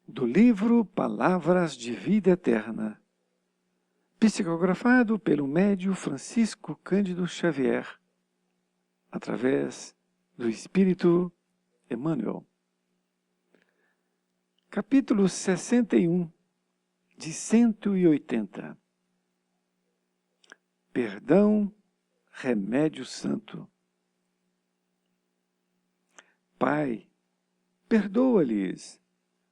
do livro Palavras de Vida Eterna, psicografado pelo médium Francisco Cândido Xavier, através do Espírito Emmanuel. Capítulo 61, de 180. Perdão, remédio santo. Pai, perdoa-lhes,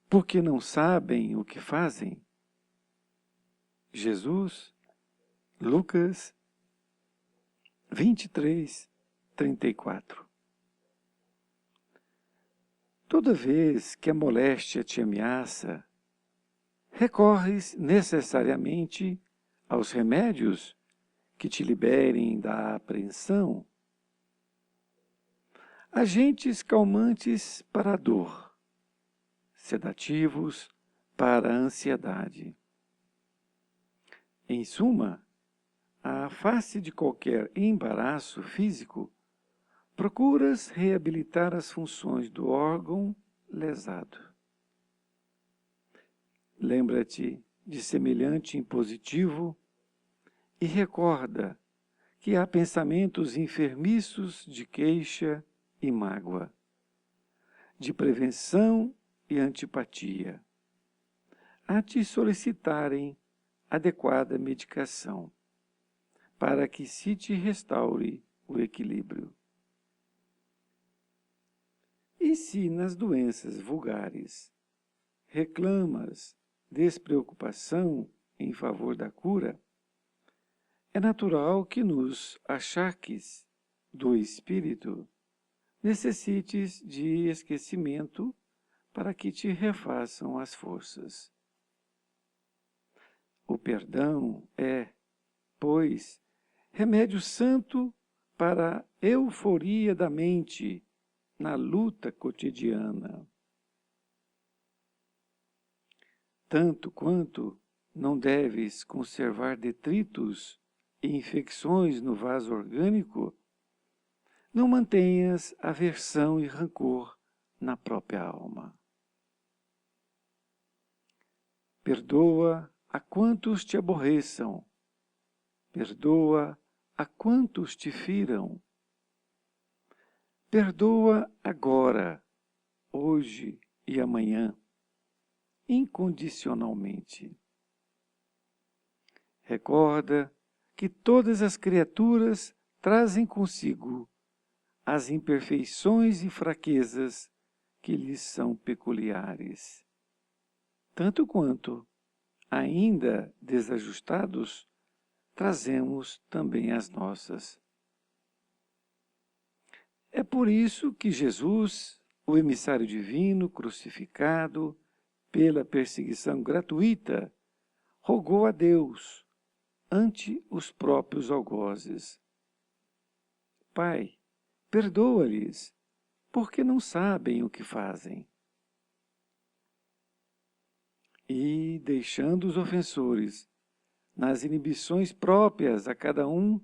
porque não sabem o que fazem. Jesus, Lucas 23, 34. Toda vez que a moléstia te ameaça, recorres necessariamente aos remédios que te liberem da apreensão, agentes calmantes para a dor, sedativos para a ansiedade. Em suma, à face de qualquer embaraço físico, procuras reabilitar as funções do órgão lesado. Lembra-te de semelhante impositivo e recorda que há pensamentos enfermiços de queixa e mágoa, de prevenção e antipatia, a te solicitarem adequada medicação, para que se te restaure o equilíbrio. E se nas doenças vulgares reclamas despreocupação em favor da cura, é natural que nos achaques do espírito necessites de esquecimento para que te refaçam as forças. O perdão é, pois, remédio santo para a euforia da mente na luta cotidiana. Tanto quanto não deves conservar detritos e infecções no vaso orgânico, não mantenhas aversão e rancor na própria alma. Perdoa a quantos te aborreçam, perdoa a quantos te firam. Perdoa agora, hoje e amanhã, incondicionalmente. Recorda que todas as criaturas trazem consigo as imperfeições e fraquezas que lhes são peculiares, tanto quanto, ainda desajustados, trazemos também as nossas. É por isso que Jesus, o emissário divino, crucificado pela perseguição gratuita, rogou a Deus ante os próprios algozes: Pai, perdoa-lhes, porque não sabem o que fazem. E, deixando os ofensores nas inibições próprias a cada um,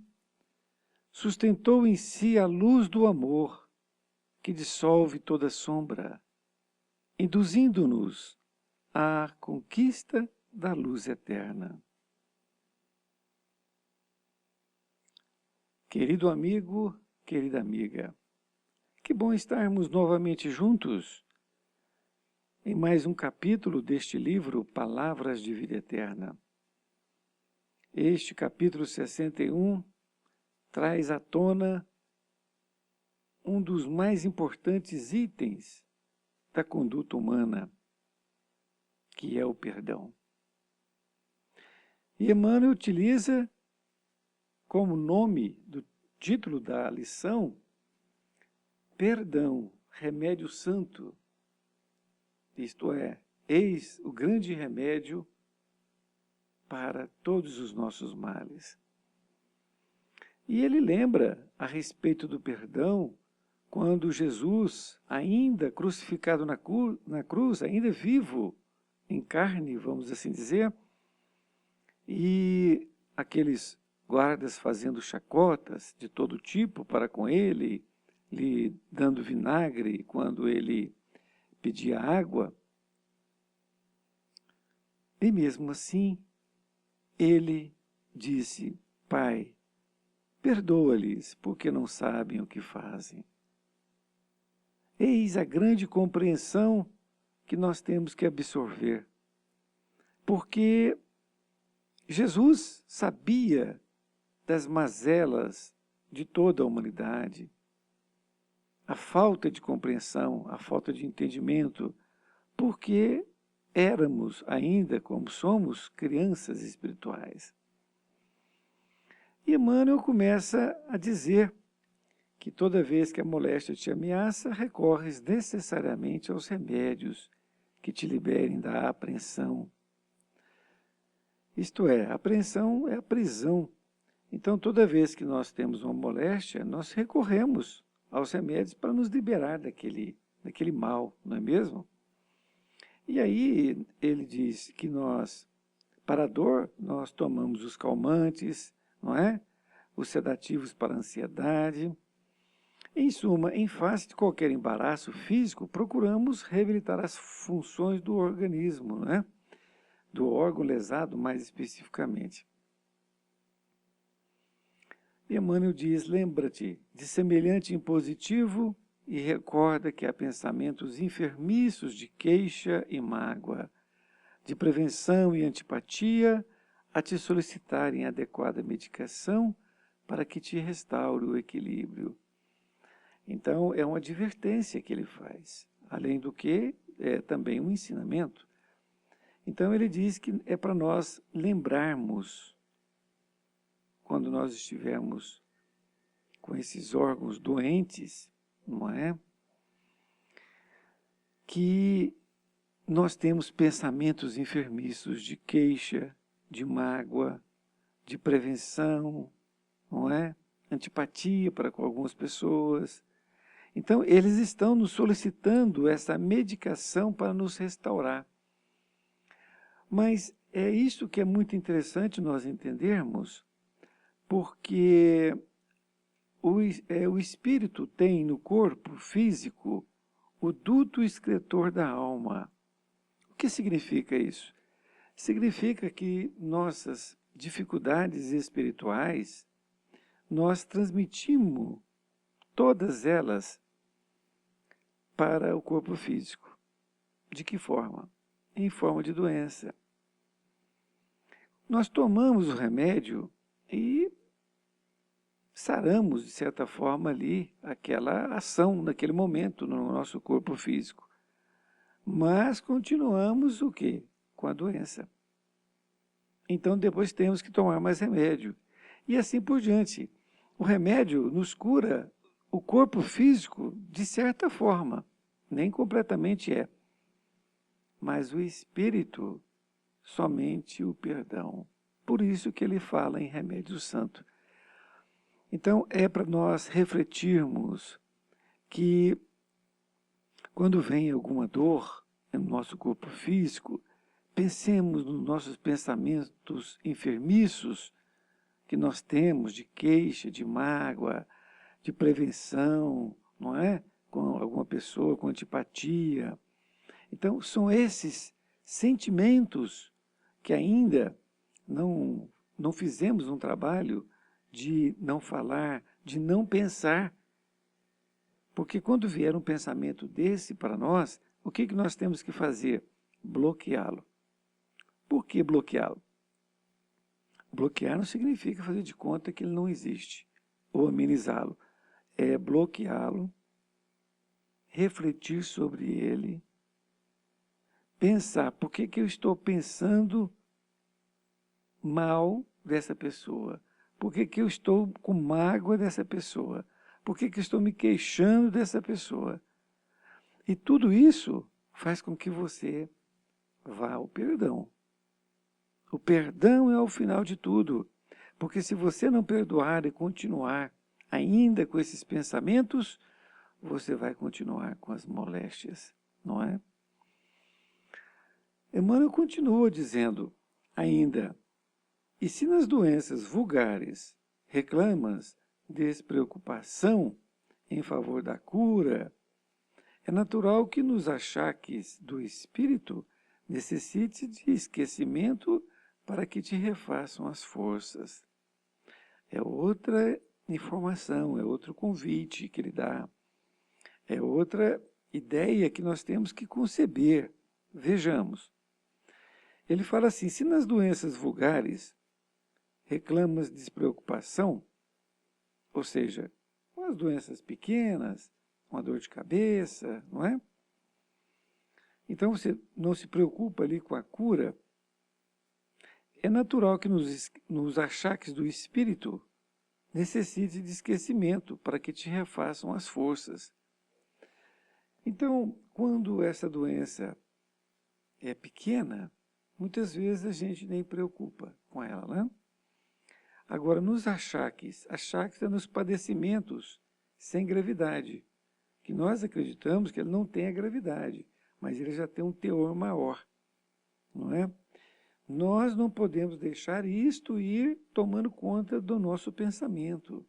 sustentou em si a luz do amor que dissolve toda sombra, induzindo-nos à conquista da luz eterna. Querido amigo, querida amiga, que bom estarmos novamente juntos em mais um capítulo deste livro Palavras de Vida Eterna. Este capítulo 61 traz à tona um dos mais importantes itens da conduta humana, que é o perdão. E Emmanuel utiliza como nome do título da lição, Perdão, remédio santo. Isto é, eis o grande remédio para todos os nossos males. E ele lembra a respeito do perdão, quando Jesus, ainda crucificado na cruz, ainda vivo, em carne, vamos assim dizer, e aqueles guardas fazendo chacotas de todo tipo para com ele, lhe dando vinagre quando ele pedia água, E mesmo assim, ele disse: Pai, perdoa-lhes, porque não sabem o que fazem. Eis a grande compreensão que nós temos que absorver. Porque Jesus sabia das mazelas de toda a humanidade, a falta de compreensão, a falta de entendimento, porque éramos ainda, como somos, crianças espirituais. E Emmanuel começa a dizer que toda vez que a moléstia te ameaça, recorres necessariamente aos remédios que te liberem da apreensão. Isto é, a apreensão é a prisão. Então, toda vez que nós temos uma moléstia, nós recorremos aos remédios para nos liberar daquele mal, não é mesmo? E aí ele diz que nós, para a dor, nós tomamos os calmantes, não é? Os sedativos para a ansiedade. Em suma, em face de qualquer embaraço físico, procuramos reabilitar as funções do organismo, não é? Do órgão lesado mais especificamente. E Emmanuel diz: lembra-te de semelhante impositivo e recorda que há pensamentos enfermiços de queixa e mágoa, de prevenção e antipatia, a te solicitarem adequada medicação para que te restaure o equilíbrio. Então, é uma advertência que ele faz, além do que é também um ensinamento. Então, ele diz que é para nós lembrarmos, quando nós estivermos com esses órgãos doentes, não é? Que nós temos pensamentos enfermiços de queixa, de mágoa, de prevenção, não é? Antipatia para com algumas pessoas. Então, eles estão nos solicitando essa medicação para nos restaurar. Mas é isso que é muito interessante nós entendermos, porque o espírito tem no corpo físico o duto excretor da alma. O que significa isso? Significa que nossas dificuldades espirituais, nós transmitimos todas elas para o corpo físico. De que forma? Em forma de doença. Nós tomamos o remédio e saramos, de certa forma, ali aquela ação naquele momento no nosso corpo físico. Mas continuamos o quê? Com a doença. Então depois temos que tomar mais remédio. E assim por diante. O remédio nos cura o corpo físico de certa forma. Nem completamente é. Mas o espírito, somente o perdão. Por isso que ele fala em remédio santo. Então, é para nós refletirmos que quando vem alguma dor no nosso corpo físico, pensemos nos nossos pensamentos enfermiços que nós temos de queixa, de mágoa, de prevenção, não é? Com alguma pessoa, com antipatia. Então, são esses sentimentos que ainda não fizemos um trabalho de não falar, de não pensar. Porque quando vier um pensamento desse para nós, o que nós temos que fazer? Bloqueá-lo. Por que bloqueá-lo? Bloquear não significa fazer de conta que ele não existe, ou amenizá-lo. É bloqueá-lo, refletir sobre ele, pensar, por que eu estou pensando mal dessa pessoa? Por que eu estou com mágoa dessa pessoa? Por que eu estou me queixando dessa pessoa? E tudo isso faz com que você vá ao perdão. O perdão é o final de tudo. Porque se você não perdoar e continuar ainda com esses pensamentos, você vai continuar com as moléstias, não é? Emmanuel continua dizendo ainda: e se nas doenças vulgares reclamas despreocupação em favor da cura, é natural que nos achaques do espírito necessite de esquecimento para que te refaçam as forças. É outra informação, é outro convite que ele dá, é outra ideia que nós temos que conceber. Vejamos. Ele fala assim, se nas doenças vulgares reclamas despreocupação, ou seja, com as doenças pequenas, uma dor de cabeça, não é? Então você não se preocupa ali com a cura. É natural que nos achaques do espírito necessite de esquecimento para que te refaçam as forças. Então, quando essa doença é pequena, muitas vezes a gente nem preocupa com ela, né? Agora, nos achaques é nos padecimentos sem gravidade, que nós acreditamos que ele não tem a gravidade, mas ele já tem um teor maior, não é? Nós não podemos deixar isto ir tomando conta do nosso pensamento,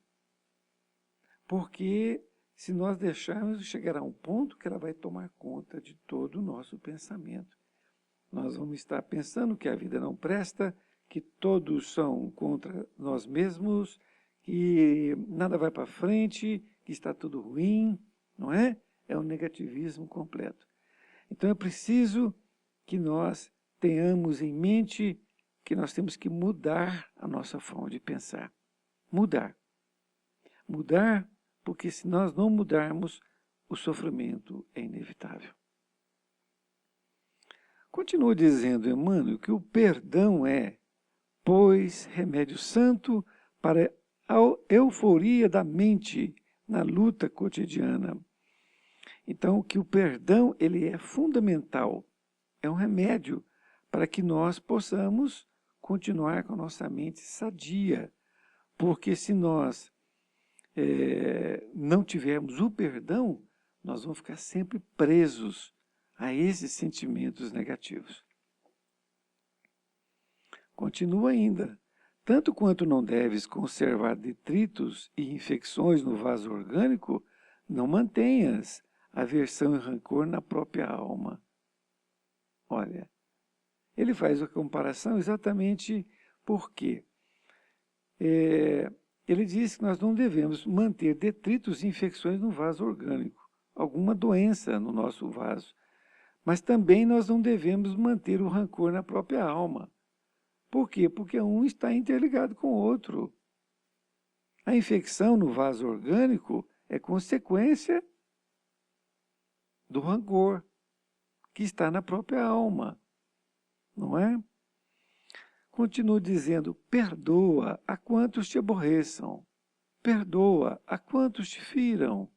porque se nós deixarmos, chegará um ponto que ela vai tomar conta de todo o nosso pensamento. Nós vamos estar pensando que a vida não presta, que todos são contra nós mesmos, que nada vai para frente, que está tudo ruim, não é? É um negativismo completo. Então é preciso que nós tenhamos em mente que nós temos que mudar a nossa forma de pensar. Mudar. Mudar, porque se nós não mudarmos, o sofrimento é inevitável. Continua dizendo Emmanuel que o perdão é, pois, remédio santo para a euforia da mente na luta cotidiana. Então, que o perdão ele é fundamental, é um remédio para que nós possamos continuar com a nossa mente sadia. Porque se nós não tivermos o perdão, nós vamos ficar sempre presos a esses sentimentos negativos. Continua ainda. Tanto quanto não deves conservar detritos e infecções no vaso orgânico, não mantenhas aversão e rancor na própria alma. Olha, ele faz a comparação exatamente porque ele diz que nós não devemos manter detritos e infecções no vaso orgânico, alguma doença no nosso vaso. Mas também nós não devemos manter o rancor na própria alma. Por quê? Porque um está interligado com o outro. A infecção no vaso orgânico é consequência do rancor que está na própria alma, não é? Continua dizendo, perdoa a quantos te aborreçam, perdoa a quantos te firam,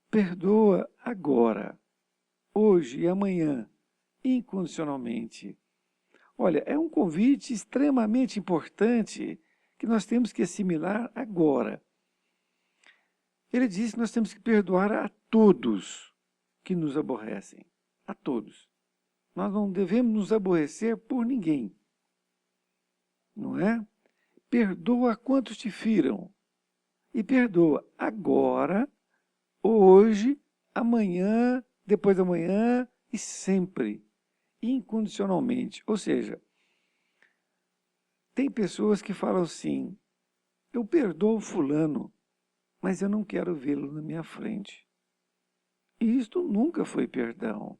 perdoa agora, hoje e amanhã, incondicionalmente. Olha, é um convite extremamente importante que nós temos que assimilar agora. Ele diz que nós temos que perdoar a todos que nos aborrecem, a todos. Nós não devemos nos aborrecer por ninguém, não é? Perdoa a quantos te firam e perdoa agora, hoje, amanhã, depois da manhã e sempre. Incondicionalmente, ou seja, tem pessoas que falam assim, eu perdoo fulano, mas eu não quero vê-lo na minha frente. E isto nunca foi perdão.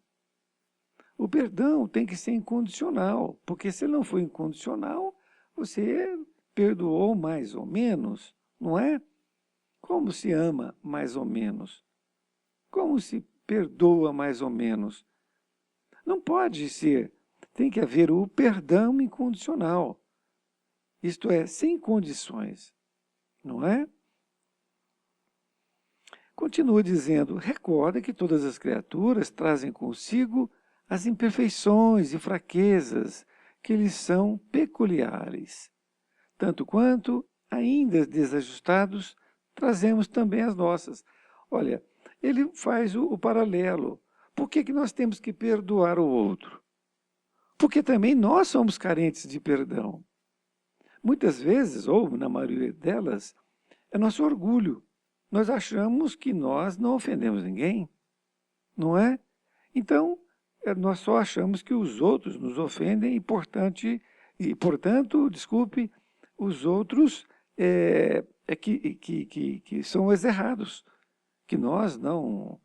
O perdão tem que ser incondicional, porque se ele não for incondicional, você perdoou mais ou menos, não é? Como se ama mais ou menos? Como se perdoa mais ou menos? Não pode ser. Tem que haver o perdão incondicional. Isto é, sem condições. Não é? Continua dizendo, recorda que todas as criaturas trazem consigo as imperfeições e fraquezas que lhes são peculiares. Tanto quanto, ainda desajustados, trazemos também as nossas. Olha, ele faz o paralelo. Por que nós temos que perdoar o outro? Porque também nós somos carentes de perdão. Muitas vezes, ou na maioria delas, é nosso orgulho. Nós achamos que nós não ofendemos ninguém, não é? Então, nós só achamos que os outros nos ofendem portanto, desculpe, os outros que são os errados, que nós não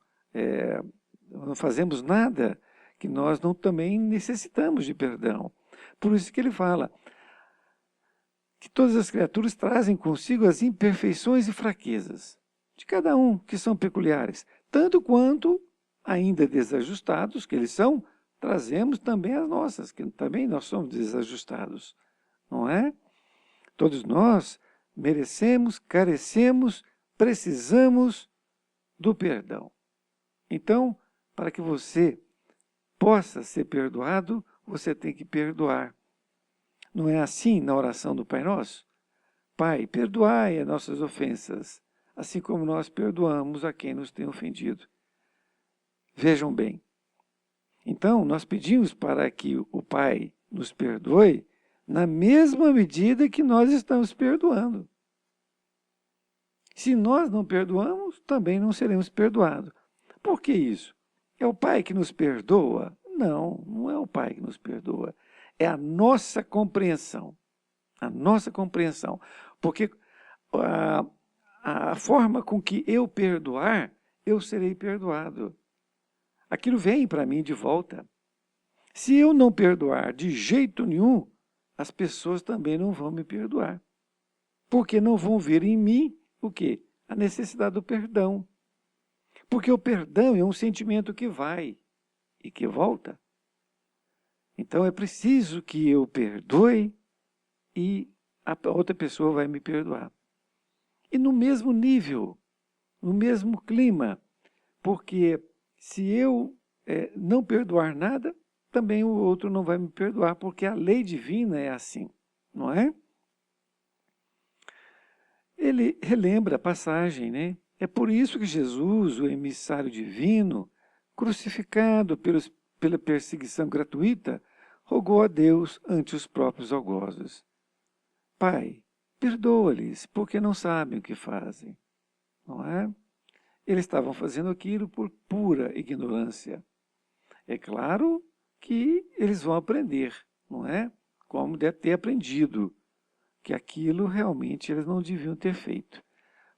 fazemos nada, que nós não também necessitamos de perdão. Por isso que ele fala que todas as criaturas trazem consigo as imperfeições e fraquezas de cada um, que são peculiares, tanto quanto, ainda desajustados, que eles são, trazemos também as nossas, que também nós somos desajustados, não é? Todos nós merecemos, carecemos, precisamos do perdão. Então, para que você possa ser perdoado, você tem que perdoar. Não é assim na oração do Pai Nosso? Pai, perdoai as nossas ofensas, assim como nós perdoamos a quem nos tem ofendido. Vejam bem. Então, nós pedimos para que o Pai nos perdoe na mesma medida que nós estamos perdoando. Se nós não perdoamos, também não seremos perdoados. Por que isso? É o Pai que nos perdoa? Não, não é o Pai que nos perdoa. É a nossa compreensão. A nossa compreensão. Porque a forma com que eu perdoar, eu serei perdoado. Aquilo vem para mim de volta. Se eu não perdoar de jeito nenhum, as pessoas também não vão me perdoar. Porque não vão ver em mim o quê? A necessidade do perdão. Porque o perdão é um sentimento que vai e que volta. Então é preciso que eu perdoe e a outra pessoa vai me perdoar. E no mesmo nível, no mesmo clima, porque se eu não perdoar nada, também o outro não vai me perdoar, porque a lei divina é assim, não é? Ele relembra a passagem, né? É por isso que Jesus, o emissário divino, crucificado pela perseguição gratuita, rogou a Deus ante os próprios algozes. Pai, perdoa-lhes, porque não sabem o que fazem. Não é? Eles estavam fazendo aquilo por pura ignorância. É claro que eles vão aprender, não é? Como deve ter aprendido, que aquilo realmente eles não deviam ter feito,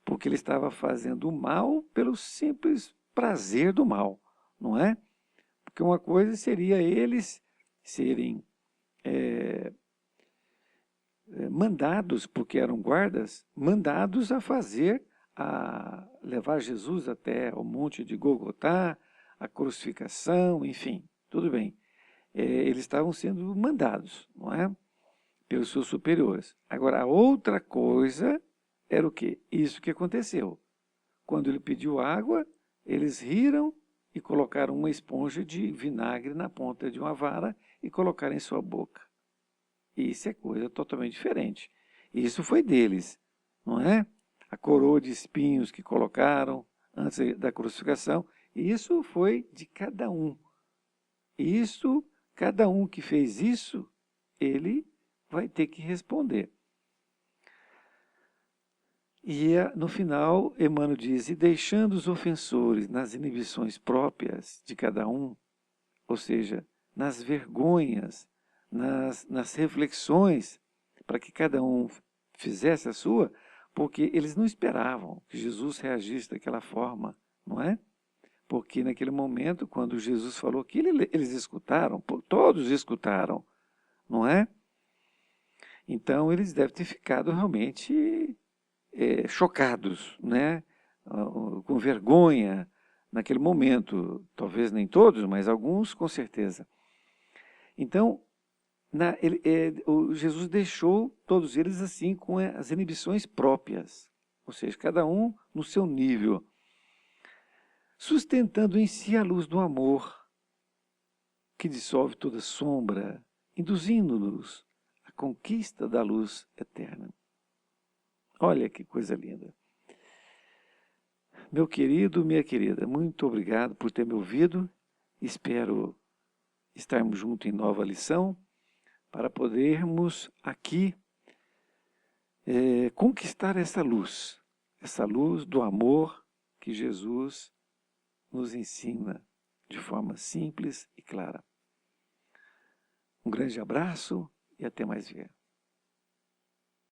porque ele estava fazendo o mal pelo simples prazer do mal, não é? Porque uma coisa seria eles serem mandados, porque eram guardas, mandados a levar Jesus até o monte de Golgotá, a crucificação, enfim, tudo bem. Eles estavam sendo mandados, não é? Pelos seus superiores. Agora, a outra coisa era o quê? Isso que aconteceu. Quando ele pediu água, eles riram e colocaram uma esponja de vinagre na ponta de uma vara e colocaram em sua boca. Isso é coisa totalmente diferente. Isso foi deles, não é? A coroa de espinhos que colocaram antes da crucificação, isso foi de cada um. Isso, cada um que fez isso, ele vai ter que responder. E no final, Emmanuel diz, e deixando os ofensores nas inibições próprias de cada um, ou seja, nas vergonhas, nas reflexões, para que cada um fizesse a sua, porque eles não esperavam que Jesus reagisse daquela forma, não é? Porque naquele momento, quando Jesus falou aquilo, eles escutaram, todos escutaram, não é? Então, eles devem ter ficado realmente chocados, né? Com vergonha naquele momento. Talvez nem todos, mas alguns com certeza. Então, Jesus deixou todos eles assim com as inibições próprias, ou seja, cada um no seu nível, sustentando em si a luz do amor, que dissolve toda sombra, induzindo-nos à conquista da luz eterna. Olha que coisa linda. Meu querido, minha querida, muito obrigado por ter me ouvido. Espero estarmos juntos em nova lição, para podermos aqui conquistar essa luz do amor que Jesus nos ensina de forma simples e clara. Um grande abraço e até mais ver.